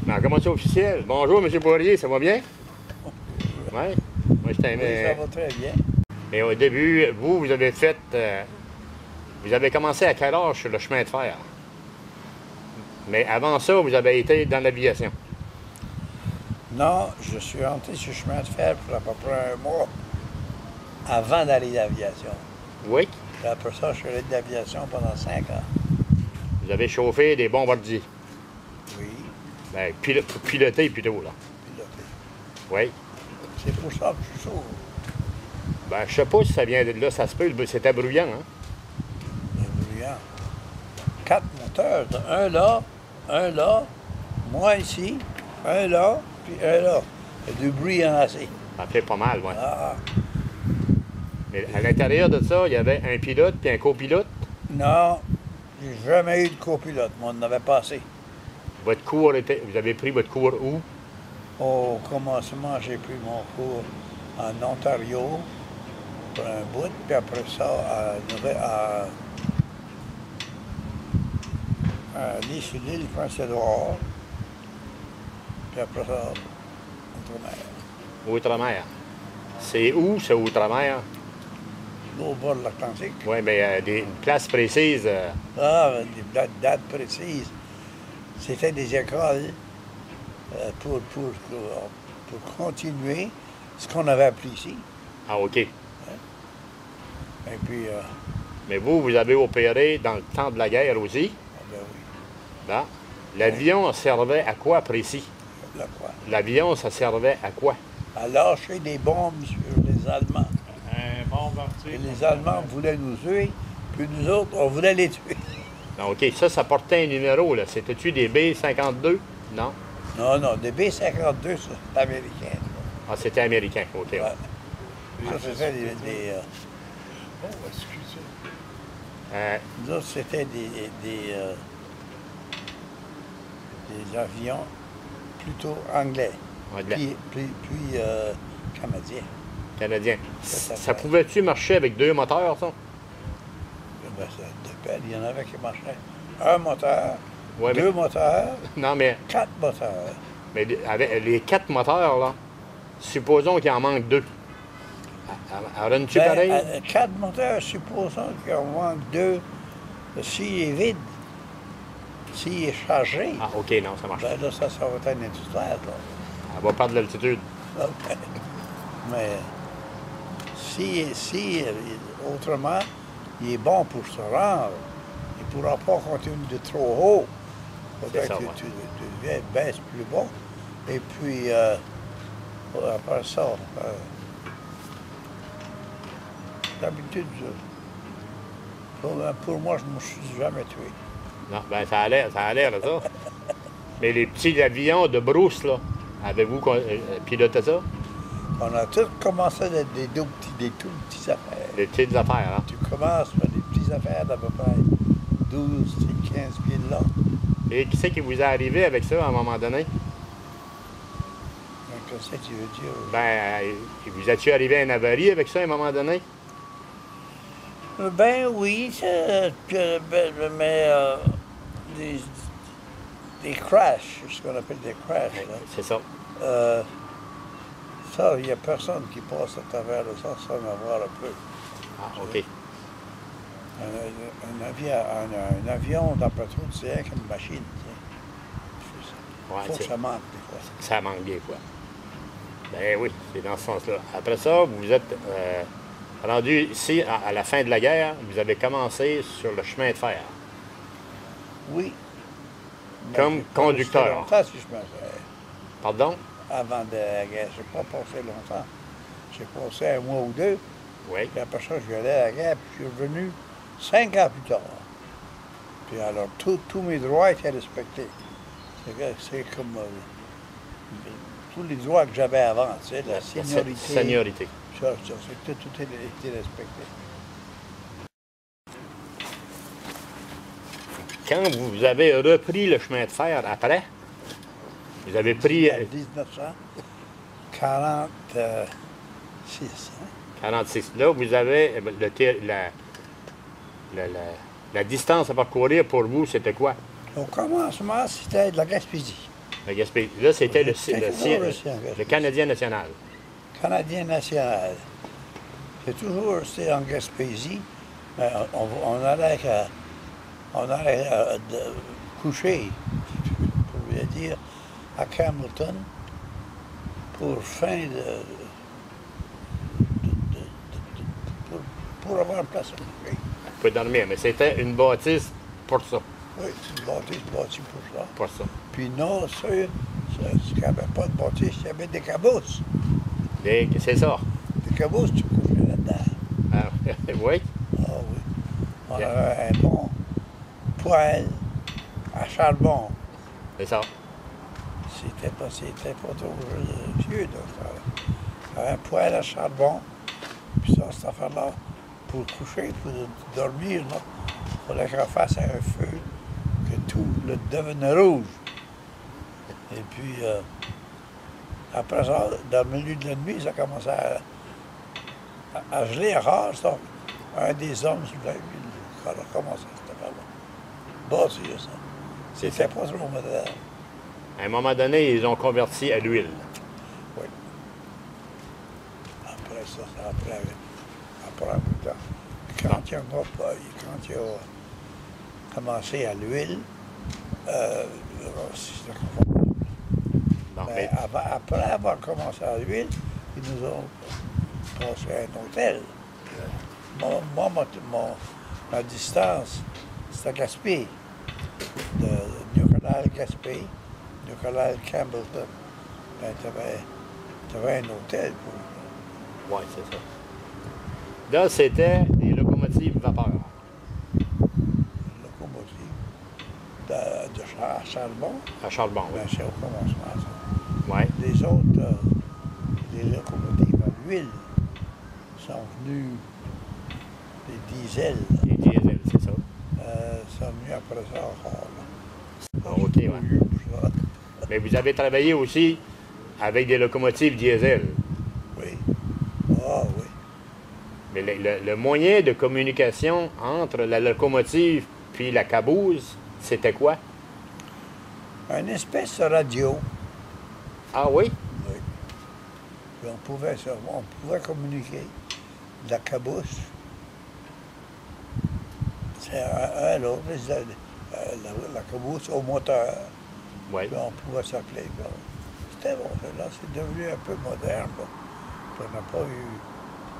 En commencé officiel. Bonjour, M. Poirier, ça va bien? Oui. Moi, je t'aime. Oui, ça va très bien. Mais au début, vous avez fait... vous avez commencé à quel âge sur le chemin de fer? Mais avant ça, vous avez été dans l'aviation. Non, je suis rentré sur le chemin de fer pour à peu près un mois avant d'aller d'aviation. Oui. Puis après ça, je suis allé d'aviation pendant 5 ans. Vous avez chauffé des bombardiers. Oui, Ben, piloté plutôt, là. piloté. Oui. C'est pour ça que je suis chaud. Ben, je sais pas si ça vient de là, ça se peut, c'était bruyant, hein? C'est bruyant. 4 moteurs, un là, moi ici, un là, puis un là. Il y a du bruit en assez. Ça fait pas mal, oui. Ah, Mais à l'intérieur de ça, il y avait un pilote puis un copilote. non, j'ai jamais eu de copilote. Moi, on en avait pas assez. Votre cours était... Vous avez pris votre cours où? Au commencement, j'ai pris mon cours en Ontario pour un bout, puis après ça, à l'île Prince-Édouard, puis après ça, Outre-mer. Outre-mer. C'est où, ce Outre-mer? Au bord de l'Atlantique. Oui, mais une place précise. Ah, des dates précises. C'était des écoles pour continuer ce qu'on avait appris ici. Ah, OK. Et puis, Mais vous avez opéré dans le temps de la guerre aussi. ben oui, Là. L'avion servait à quoi précis? là quoi. L'avion, ça servait à quoi? À lâcher des bombes sur les Allemands. Un bombardier. Et les Allemands voulaient nous tuer, puis nous autres, on voulait les tuer. Ah, OK, ça portait un numéro, là. C'était-tu des B-52? Non? Non, non, des B-52, c'est américain. Ah, c'était américain. OK. Ouais. Ça, c'était des Oh, excusez. Euh, nous autres, c'était des avions plutôt anglais, anglais, puis canadiens. canadien. Ça Ça fait- pouvait-tu marcher avec deux moteurs, ça? Ben, ça dépend, il y en avait qui marchaient. Un moteur, Ouais, deux moteurs, Non, mais 4 moteurs. avec les quatre moteurs, là, supposons qu'il en manque deux. Aurais-tu pareil? 4 moteurs, supposons qu'on manque 2. S'il est vide, s'il est chargé, Ah, OK, non, ça marche. ben là, ça va être industriel, là. Elle va perdre l'altitude. OK. Mais si autrement, il est bon pour se rendre, il ne pourra pas continuer de trop haut. C'est ça, Peut-être que ouais. tu baisses plus bas. Et puis, après ça, d'habitude, pour moi, je ne me suis jamais tué. Non, ben ça a l'air, là, ça. Mais les petits avions de brousse, là, avez-vous piloté ça? On a tous commencé des tout petits affaires. Les petites affaires, hein? Tu commences par des petites affaires d'à peu près 12, 15 pieds de long. Et qui c'est qui vous est arrivé avec ça à un moment donné? Donc, qu'est-ce que tu veux dire? Ben, vous êtes-tu arrivé à un avarie avec ça à un moment donné? Ben oui, mais des crashs, ce qu'on appelle des crashs. Là. C'est ça. Ça, il n'y a personne qui passe à travers de ça sans avoir un peu. Ah, OK. Un avion, d'après tout, c'est rien qu'une machine. Il Ouais, faut que ça manque des fois. ça manque des fois. Ben oui, c'est dans ce sens-là. Après ça, vous êtes rendu ici, à la fin de la guerre, vous avez commencé sur le chemin de fer. Oui. Mais Comme j'ai pas conducteur. resté longtemps, si je me fais. Pardon? Avant de la guerre, je n'ai pas passé longtemps. J'ai passé un mois ou deux. Oui. Puis après ça, je suis allé à la guerre, puis je suis revenu 5 ans plus tard. Puis alors, tous mes droits étaient respectés. C'est comme tous les droits que j'avais avant, tu sais, la seniorité. Seniorité. Ça, tout était respecté. Quand vous avez repris le chemin de fer après, vous avez pris En 1946. Hein? 46. Là, vous avez la distance à parcourir pour vous, c'était quoi? Au commencement, c'était de la Gaspésie. La Gaspésie. Là, c'était le toujours resté en Gaspésie. le Canadien national. Canadien national. C'est toujours resté en Gaspésie, mais on allait, coucher, pour bien dire, à Campbellton pour pour avoir une place à coucher. Vous pouvez dormir, mais c'était une bâtisse pour ça. Oui, c'est une bâtisse bâtie pour ça. Pour ça. Puis non, ceux qui n'avaient pas de bâtisse, il y avait des cabousses. C'est ça. Des cabousses, tu couchais là-dedans. Ah, oui. Ah oui. On avait un bon poêle à charbon. C'est ça. C'était pas trop vieux, donc ça avait un poêle à charbon. Puis ça, cette affaire-là, pour coucher, pour dormir, il fallait qu'on fasse un feu, que tout le devenait rouge. Et puis, après ça, dans le milieu de la nuit, ça commençait à geler encore. Ça. Un des hommes sur la ville, quand on a commencé cette affaire-là. Bâtir ça. C'était pas trop moderne. À un moment donné, ils ont converti à l'huile. Oui. Après ça, c'est après un bout de temps. Quand il a commencé à l'huile, Non, mais après avoir commencé à l'huile, ils nous ont passé à un hôtel. Moi, ma distance, c'était Gaspé, de New-Canal-Gaspé, New-Canal-Campbellton. Ben, tu avais un hôtel pour... Oui, c'est ça. Là, c'était des locomotives vapeur. Locomotive à charbon. À charbon, oui. Ben, c'est au commencement, ça. Oui. Les autres, les locomotives à l'huile sont venues, les diesels, Les diesels, c'est ça. sont venus après ça encore. Ah, OK, oui. Mais vous avez travaillé aussi avec des locomotives diesel. Oui. Ah oui. Mais le moyen de communication entre la locomotive puis la caboose, c'était quoi? Une espèce de radio. Ah oui? Oui. Puis on pouvait communiquer. La caboose. C'est un l'autre. La caboose au moteur. Oui. Puis on pouvait s'appeler. C'était bon. Là, c'est devenu un peu moderne. Là. Puis on n'a pas eu...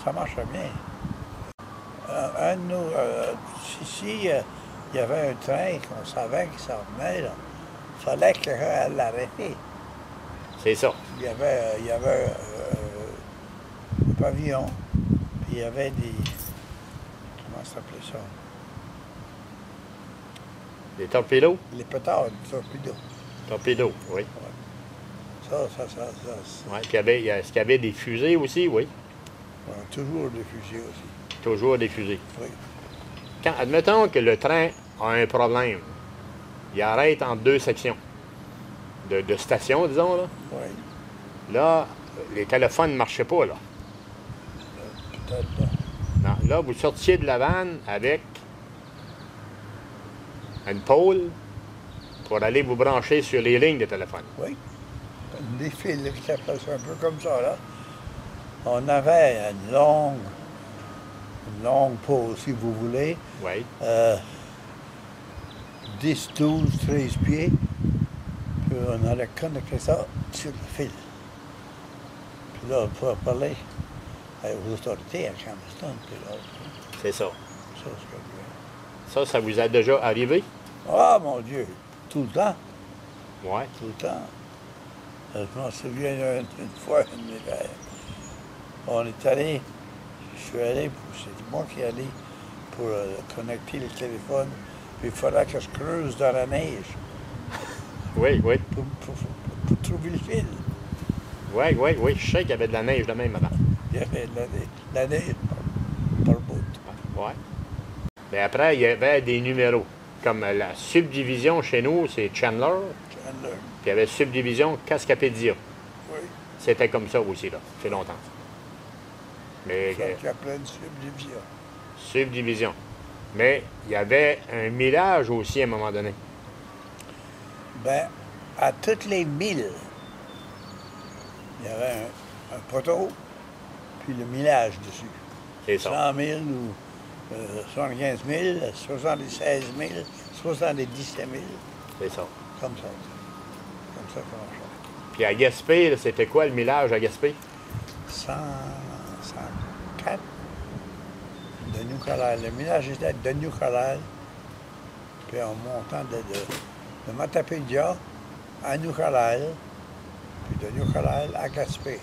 Ça marchait bien. Un de nous... si il y avait un train qu'on savait qu'il s'en venait, là, il fallait que quelqu'un allait l'arrêter. C'est ça. Il y avait un pavillon, puis il y avait des... Comment ça s'appelait ça? Des torpedos? Les pétards, des torpedos. Torpedos, oui. Ça. Oui. Puis est-ce qu'il y avait des fusées aussi? Oui. On a toujours des fusils aussi. Toujours des fusées. Oui. Quand, admettons que le train a un problème, il arrête en deux sections de stations, disons, là. Oui. Là, les téléphones ne marchaient pas, là. Peut-être pas. Non, là, vous sortiez de la vanne avec une pôle pour aller vous brancher sur les lignes de téléphone. Oui. Des fils là, qui s'appellent ça un peu comme ça, là. On avait une longue pôle, si vous voulez. Oui. 10, 12, 13 pieds. Puis on allait connecter ça sur le fil. Puis là, on pouvait parler aux autorités à Campbellton. Puis là, C'est ça. ça vous a déjà arrivé? Ah, mon Dieu! Tout le temps. Oui. Tout le temps. Je m'en souviens une fois, on est allé, je suis allé, c'est moi qui est allé pour connecter le téléphone, puis il fallait que je creuse dans la neige Oui. pour trouver le fil. Oui. Je sais qu'il y avait de la neige de même, madame. Il y avait de la neige par bout. Oui. Mais après, il y avait des numéros. Comme la subdivision chez nous, c'est Chandler. Chandler. Puis il y avait subdivision Cascapédia. Oui. C'était comme ça aussi, là. C'est longtemps. Mais Ça qui appelait une subdivision. subdivision. Mais il y avait un millage aussi à un moment donné. Ben, à toutes les milles, il y avait un poteau, puis le millage dessus. C'est ça. 100 000 ou 75 000, 76 000, 77 000, C'est ça. comme ça. Comme ça qu'on marchait. Puis à Gaspé, là, c'était quoi le millage à Gaspé? 104 de New Carlisle. Le millage était de New Carlisle, puis en montant de Matapédia à New Carlisle, puis de New Carlisle à Gaspé.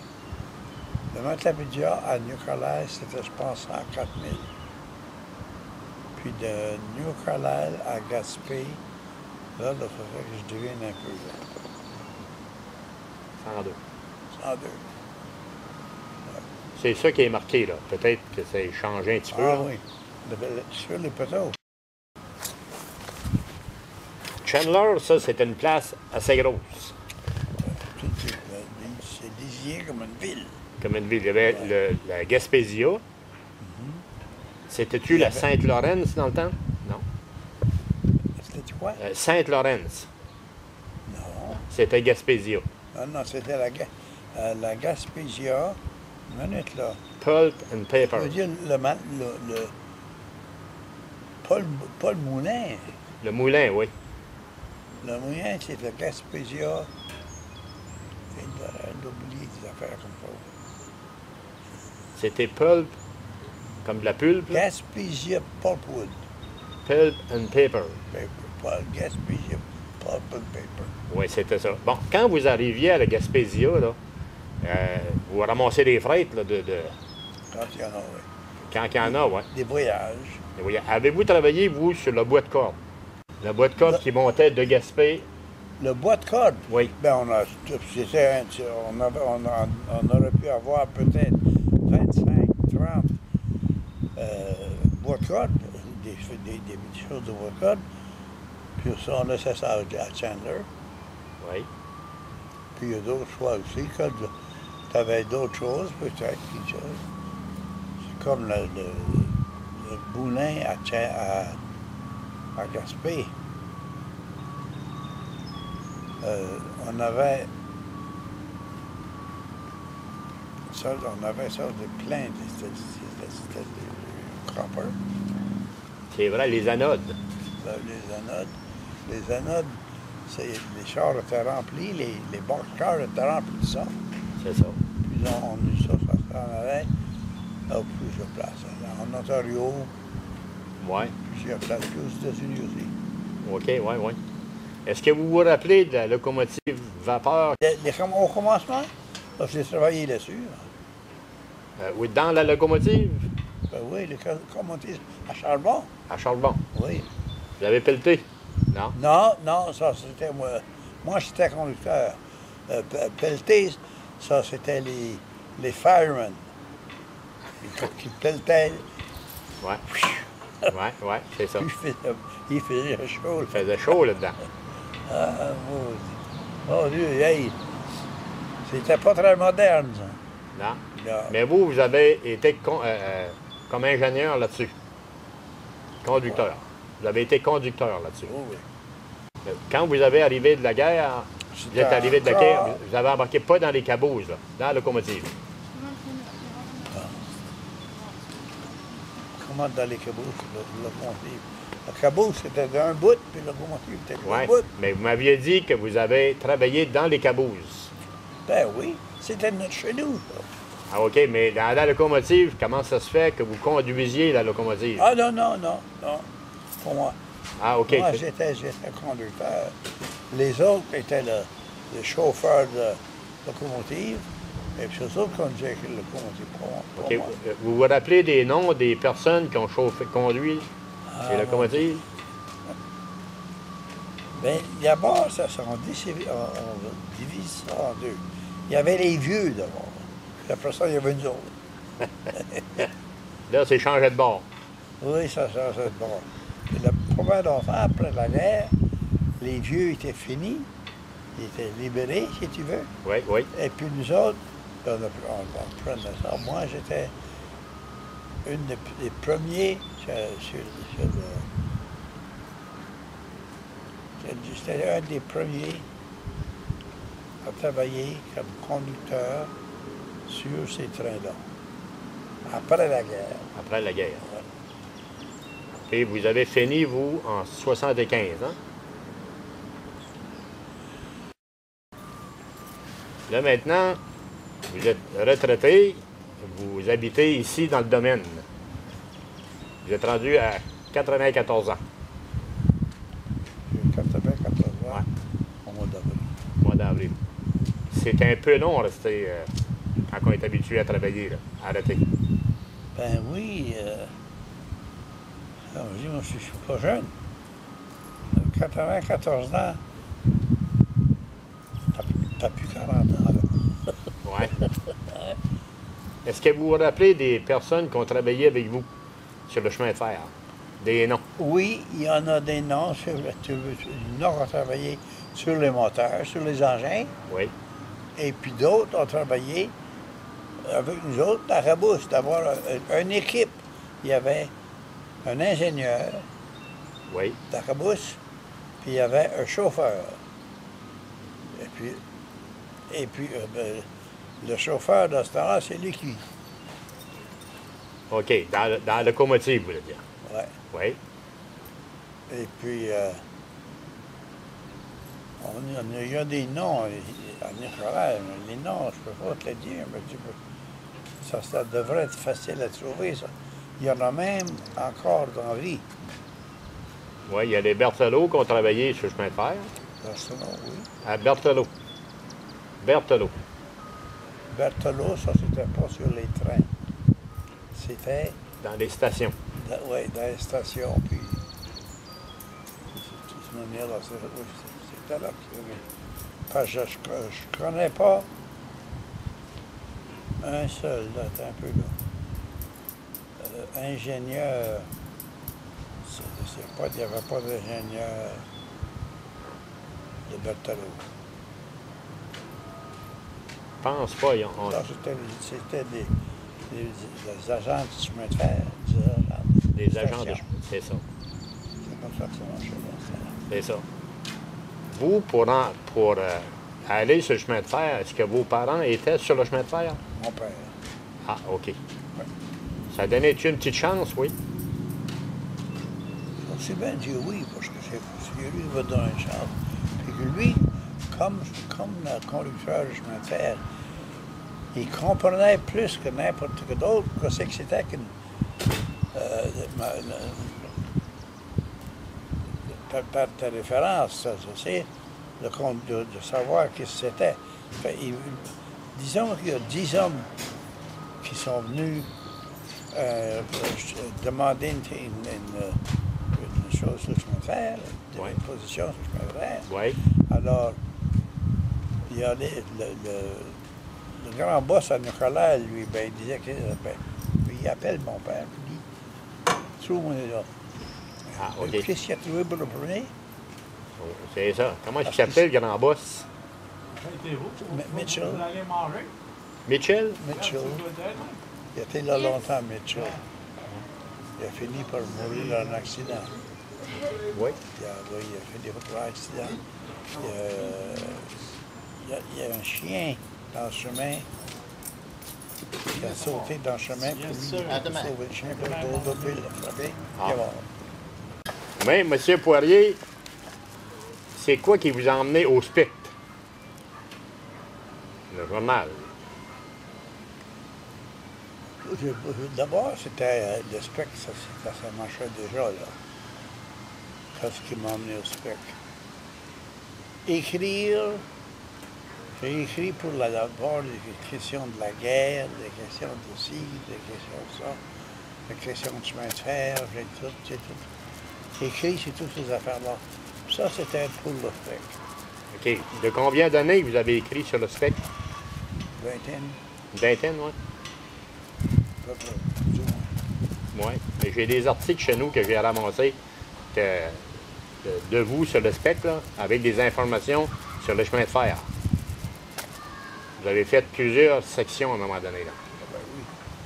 De Matapédia à New Carlisle, c'était, je pense, 104 000. Puis de New Carlisle à Gaspé, là, il faudrait que je devine un peu. Là. 102. 102. C'est ça qui est marqué, là. Peut-être que ça a changé un petit peu. Ah là. oui, sur les poteaux. Chandler, ça, c'était une place assez grosse. C'est désigné comme une ville. Comme une ville. Il y avait la Gaspésia. C'était-tu la Sainte-Laurence dans le temps? Non. C'était quoi? Sainte-Laurence. Non. C'était Gaspésia. Non, c'était la Gaspésia. Une minute, là. Pulp and Je veux paper. dire, pas le moulin. Le moulin, oui. Le moulin, c'est la Gaspésia. J'ai oublié des affaires comme ça. C'était pulp, comme de la pulpe. là. Gaspésia Pulpwood. Pulp and paper. Paper. Pas Gaspésia Pulp and Paper. Oui, c'était ça. Bon, quand vous arriviez à la Gaspésia, là, vous ramassez des freites là, Quand il y en a, oui. quand il y en a, oui. Des voyages. Avez-vous travaillé, vous, sur le bois de corde? Le bois de corde qui montait de Gaspé? Le bois de corde. Oui. Ben, on aurait pu avoir peut-être 25, 30 bois de corde, des choses de bois de corde. Puis ça, on laissait ça à Chandler. Oui. Puis il y a d'autres choix aussi. Quand tu avais d'autres choses, peut-être quelque chose. C'est comme le moulin à Gaspé. On avait ça de plein de copper. C'est vrai, les anodes. Les anodes, les chars étaient remplis, les boxcars étaient remplis de ça. C'est ça. Puis là, on a eu ça en avait à plusieurs places. En Ontario, Oui. plusieurs places, puis aux États-Unis aussi. OK, oui, oui. Est-ce que vous vous rappelez de la locomotive vapeur? Au commencement, là, j'ai travaillé là-dessus. Oui, dans la locomotive? Ben oui, les locomotives à charbon. À Charbon. Oui. Vous avez pelleté? Non? Non, ça c'était moi. Moi, j'étais conducteur. Pelleter, ça c'était les firemen. Qui pelletaient. Oui. Oui, c'est ça. Il faisait chaud. Il faisait chaud là-dedans. Ah, mon Dieu, hey. C'était pas très moderne, ça. Non? Non. Mais vous avez été comme ingénieur là-dessus. Conducteur. Vous avez été conducteur là-dessus. Oh, oui. Quand vous avez arrivé de la guerre, vous êtes arrivé de la guerre, vous avez embarqué pas dans les cabouses, là, dans la locomotive. Comment dans les cabooses, le locomotive? La caboose, c'était d'un bout, puis le locomotive, c'était de Oui, l'autre bout. mais vous m'aviez dit que vous avez travaillé dans les cabouses. Ben oui, c'était notre chez nous, ça. Ah, OK, mais dans la locomotive, comment ça se fait que vous conduisiez la locomotive? Ah non, pour moi. Ah, OK. Moi, j'étais conducteur. Les autres étaient le chauffeur de locomotive. Et puis c'est autres conduisaient la locomotive pour moi. OK. Vous vous rappelez des noms des personnes qui ont conduit les locomotives? Bien, d'abord, on divise ça en deux. Il y avait les vieux d'abord. Puis après ça, il y avait nous autres. Là, c'est changé de bord. Oui, ça changeait de bord. Et le problème d'enfant, après la guerre, les vieux étaient finis. Ils étaient libérés, si tu veux. Oui, oui. Et puis nous autres, on prenait ça. Moi, j'étais une des premiers J'étais un des premiers travaillé comme conducteur sur ces trains-là. Après la guerre. Après la guerre. Ouais. Et vous avez fini, vous, en 75, hein? Là, maintenant, vous êtes retraité, vous habitez ici dans le domaine. Vous êtes rendu à 94 ans. J'ai 94 ans Ouais. au mois d'avril. Mois d'avril. C'est un peu long rester quand on est habitué à travailler, là, arrêter. Ben oui, comme je dis, moi je suis pas jeune. 94 ans, t'as plus 40 ans là. Ouais. Est-ce que vous vous rappelez des personnes qui ont travaillé avec vous sur le chemin de fer? Des noms? Oui, il y en a des noms. Il y en a qui ont travaillé sur les moteurs, sur les engins, Oui. et puis d'autres ont travaillé avec nous autres à Rabousse, d'avoir une équipe. Il y avait un ingénieur Oui. d'Arabousse, puis il y avait un chauffeur. Et puis le chauffeur de ce temps-là, c'est lui qui. OK. Dans la locomotive, vous voulez dire? Ouais. Oui. Et puis, il y a des noms à Nicolas, mais les noms, je ne peux pas te les dire, mais ça devrait être facile à trouver, ça. Il y en a même encore dans la vie. Oui, il y a les Berthelot qui ont travaillé sur le chemin de fer. Oui. À Berthelot. Berthelot. Berthelot, ça, c'était pas sur les trains. C'était, Dans les stations. ouais, dans les stations, puis. Oui, c'était là que. Parce que je connais pas un seul, là, attends un peu, là. Ingénieur. Il n'y avait pas d'ingénieur de Berthelot. Je pense pas. Non, c'était des agents du chemin de fer. Des agents de chemin. C'est ça. C'est comme ça que ça marchait dans ce temps-là. C'est ça. Vous, pour aller sur le chemin de fer, est-ce que vos parents étaient sur le chemin de fer? Mon père. Ah, OK. Ça donnait-tu une petite chance, oui? C'est bien de dire oui, parce que c'est lui qui va donner une chance. Puis que lui, comme le conducteur du chemin de fer, il comprenait plus que n'importe que d'autre que c'est que c'était qu'une. Par ta référence, ça, c'est de savoir ce que c'était. Disons qu'il y a 10 hommes qui sont venus demander une chose sur le chemin de fer, Ouais. une position sur le chemin de fer. Oui. Alors, il y a le grand boss à Nicolas, lui, ben, il disait que, il appelle mon père, puis il dit, trouve-moi là. Ah, OK. Qu'est-ce qu'il a trouvé pour le premier? C'est ça. Comment il s'appelle, le grand boss? Mitchell. Vous allez manger? Mitchell? Mitchell. Il était là longtemps, Mitchell. Il a fini par mourir dans un accident. Oui. Il a fini par un accident. Il y a un chien dans le chemin. Il a sauté dans le chemin pour sauver le chien, pour l'autre ville l'a frappé. Ah. Il est mort. Mais, M. Poirier, c'est quoi qui vous a emmené au Spectre? Le journal. D'abord, c'était le spectre, ça marchait déjà, là. C'est ce qui m'a amené au spectre. Écrire, j'ai écrit pour d'abord des questions de la guerre, des questions de ci, des questions de ça, des questions de chemin de fer, j'ai tout. J'ai écrit sur toutes ces affaires-là. Ça, c'était pour le spectre. OK. De combien d'années vous avez écrit sur le Spectre? Vingtaine, Une vingtaine, oui. à peu près, plus ou moins. Oui. Mais j'ai des articles chez nous que j'ai ramassés de vous sur le Spectre, là, avec des informations sur le chemin de fer. Vous avez fait plusieurs sections à un moment donné, là. Ben oui.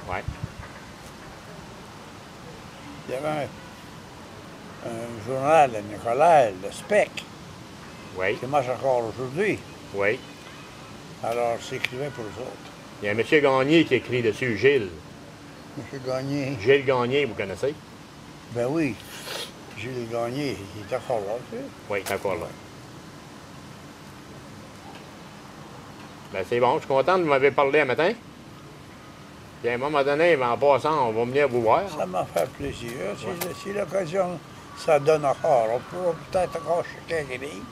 Oui. Il y avait un journal à Nicolas, le Spec, Oui. qui marche encore aujourd'hui. Oui. Alors, j'écrivais pour eux autres. Il y a un monsieur Gagné qui écrit dessus, Gilles. M. Gagné, Gilles Gagné, vous connaissez? ben oui, Gilles Gagné, il est encore là, tu sais. Oui, il est encore là. Ben, c'est bon, je suis content de vous m'avoir parlé un matin. Puis à un moment donné, en passant, on va venir vous voir. Ça m'a fait plaisir. Si l'occasion ça donne encore, on pourra peut-être encore checker les livres.